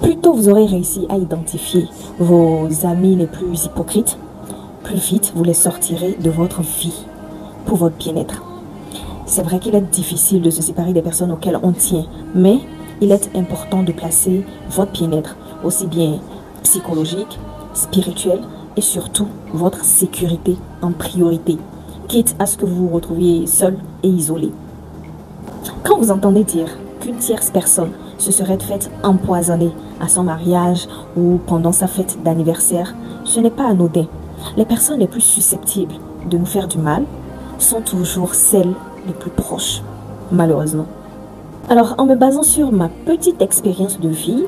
Plus tôt vous aurez réussi à identifier vos amis les plus hypocrites, plus vite vous les sortirez de votre vie pour votre bien-être. C'est vrai qu'il est difficile de se séparer des personnes auxquelles on tient, mais il est important de placer votre bien-être, aussi bien psychologique, spirituel et surtout votre sécurité en priorité, quitte à ce que vous vous retrouviez seul et isolé. Quand vous entendez dire qu'une tierce personne se serait faite empoisonner à son mariage ou pendant sa fête d'anniversaire, ce n'est pas anodin. Les personnes les plus susceptibles de nous faire du mal sont toujours celles les plus proches, malheureusement. Alors, en me basant sur ma petite expérience de vie,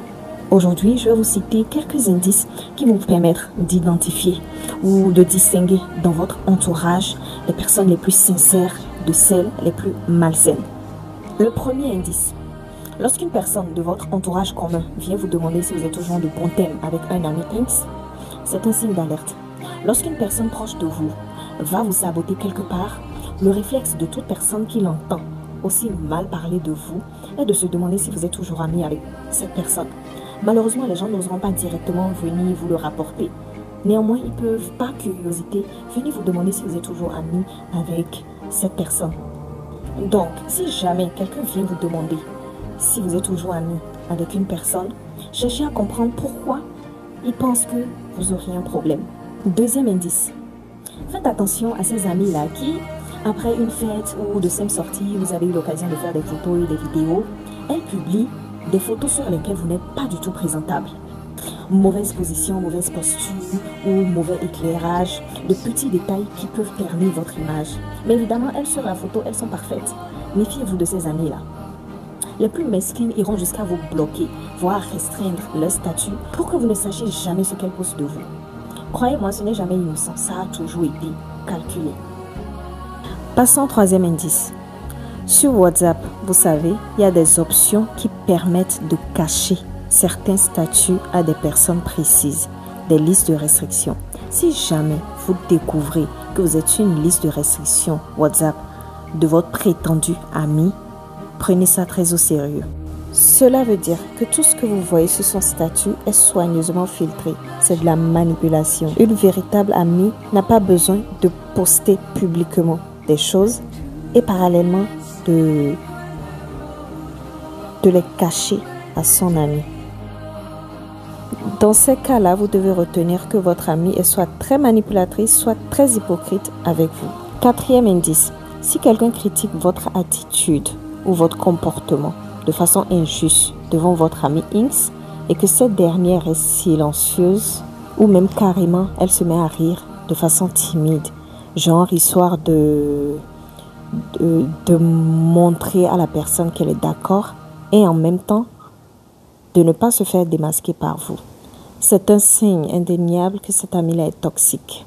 aujourd'hui, je vais vous citer quelques indices qui vont vous permettre d'identifier ou de distinguer dans votre entourage les personnes les plus sincères de celles les plus malsaines. Le premier indice. Lorsqu'une personne de votre entourage commun vient vous demander si vous êtes toujours de bon thème avec un ami X, c'est un signe d'alerte. Lorsqu'une personne proche de vous va vous saboter quelque part, le réflexe de toute personne qui l'entend aussi mal parler de vous est de se demander si vous êtes toujours ami avec cette personne. Malheureusement, les gens n'oseront pas directement venir vous le rapporter. Néanmoins, ils peuvent, par curiosité, venir vous demander si vous êtes toujours ami avec cette personne. Donc, si jamais quelqu'un vient vous demander si vous êtes toujours ami avec une personne, cherchez à comprendre pourquoi il pense que vous auriez un problème. Deuxième indice. Faites attention à ces amis-là qui, après une fête ou de simple sortie, vous avez eu l'occasion de faire des photos et des vidéos, elles publient des photos sur lesquelles vous n'êtes pas du tout présentable. Mauvaise position, mauvaise posture ou mauvais éclairage, de petits détails qui peuvent ternir votre image. Mais évidemment, elles sur la photo, elles sont parfaites. Méfiez-vous de ces amis-là. Les plus mesquines iront jusqu'à vous bloquer, voire restreindre leur statut pour que vous ne sachiez jamais ce qu'elles postent de vous. Croyez-moi, ce n'est jamais innocent, ça a toujours été calculé. Passons au troisième indice. Sur WhatsApp, vous savez, il y a des options qui permettent de cacher certains statuts à des personnes précises, des listes de restrictions. Si jamais vous découvrez que vous êtes sur une liste de restrictions WhatsApp de votre prétendu ami, prenez ça très au sérieux. Cela veut dire que tout ce que vous voyez sur son statut est soigneusement filtré. C'est de la manipulation. Une véritable amie n'a pas besoin de poster publiquement des choses et parallèlement de les cacher à son ami. Dans ces cas-là, vous devez retenir que votre amie est soit très manipulatrice, soit très hypocrite avec vous. Quatrième indice. Si quelqu'un critique votre attitude ou votre comportement de façon injuste devant votre amie X et que cette dernière est silencieuse ou même carrément elle se met à rire de façon timide, genre histoire de montrer à la personne qu'elle est d'accord et en même temps de ne pas se faire démasquer par vous. C'est un signe indéniable que cette amie-là est toxique.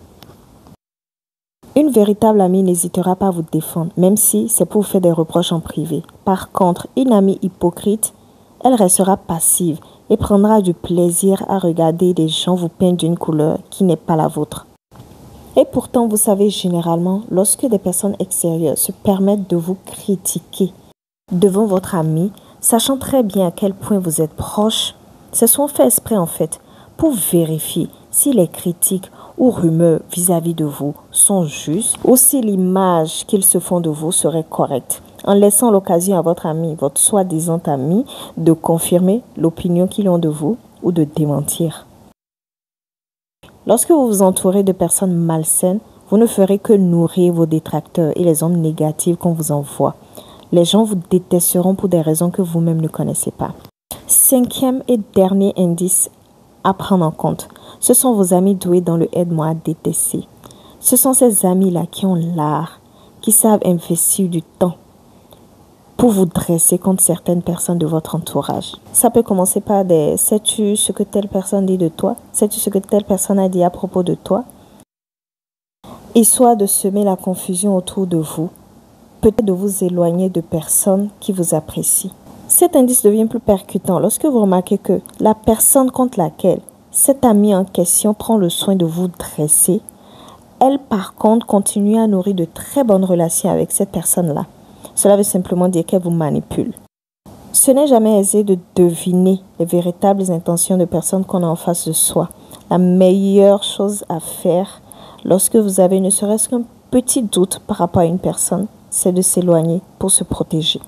Une véritable amie n'hésitera pas à vous défendre, même si c'est pour vous faire des reproches en privé. Par contre, une amie hypocrite, elle restera passive et prendra du plaisir à regarder les gens vous peindre d'une couleur qui n'est pas la vôtre. Et pourtant, vous savez, généralement, lorsque des personnes extérieures se permettent de vous critiquer devant votre ami, sachant très bien à quel point vous êtes proches, c'est souvent fait exprès en fait, pour vérifier si les critiques ou rumeurs vis-à-vis de vous sont justes ou si l'image qu'ils se font de vous serait correcte, en laissant l'occasion à votre ami, votre soi-disant ami, de confirmer l'opinion qu'ils ont de vous ou de démentir. Lorsque vous vous entourez de personnes malsaines, vous ne ferez que nourrir vos détracteurs et les ondes négatives qu'on vous envoie. Les gens vous détesteront pour des raisons que vous-même ne connaissez pas. Cinquième et dernier indice à prendre en compte. Ce sont vos amis doués dans le aide-moi à détester. Ce sont ces amis-là qui ont l'art, qui savent investir du temps pour vous dresser contre certaines personnes de votre entourage. Ça peut commencer par des « sais-tu ce que telle personne dit de toi? Sais-tu ce que telle personne a dit à propos de toi ?» Histoire de semer la confusion autour de vous, peut-être de vous éloigner de personnes qui vous apprécient. Cet indice devient plus percutant lorsque vous remarquez que la personne contre laquelle cet ami en question prend le soin de vous dresser, elle par contre continue à nourrir de très bonnes relations avec cette personne-là. Cela veut simplement dire qu'elle vous manipule. Ce n'est jamais aisé de deviner les véritables intentions de personnes qu'on a en face de soi. La meilleure chose à faire lorsque vous avez ne serait-ce qu'un petit doute par rapport à une personne, c'est de s'éloigner pour se protéger.